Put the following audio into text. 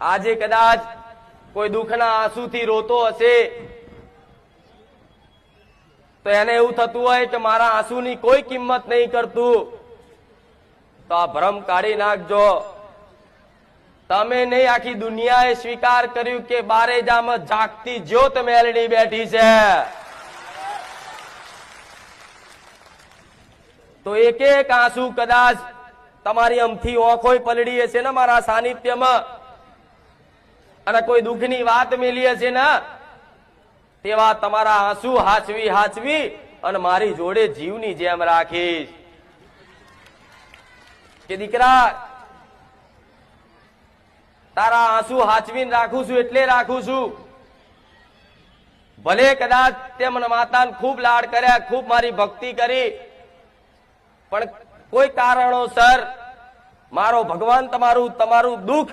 આજે કદાચ કોઈ દુઃખના આંસુથી રોતો હશે તો એને એવું થતું હોય કે મારા આંસુની કોઈ કિંમત નહીં કરતું, તો આ ભ્રમ કાઢી નાખજો. તમે નહીં, આખી દુનિયાએ સ્વીકાર કર્યું કે બારેજામાં જાગતી જ્યોત મેલડી બેઠી છે. તો એક એક આંસુ કદાચ તમારી અમથી ઓંખોય પલળી હશે ને મારા સાનિધ્યમાં, અને કોઈ દુઃખની વાત મેલી હશે ને, તેવા તમારા આંસુ હાચવી હાચવી અને મારી જોડે જીવની જેમ રાખીશ. કે દીકરા, તારા આંસુ હાચવીને રાખું છું એટલે રાખું છું. ભલે કદાચ તે મને માતાને ખૂબ લાડ કર્યા, ખૂબ મારી ભક્તિ કરી, પણ કોઈ કારણોસર મારો ભગવાન તમારું દુઃખ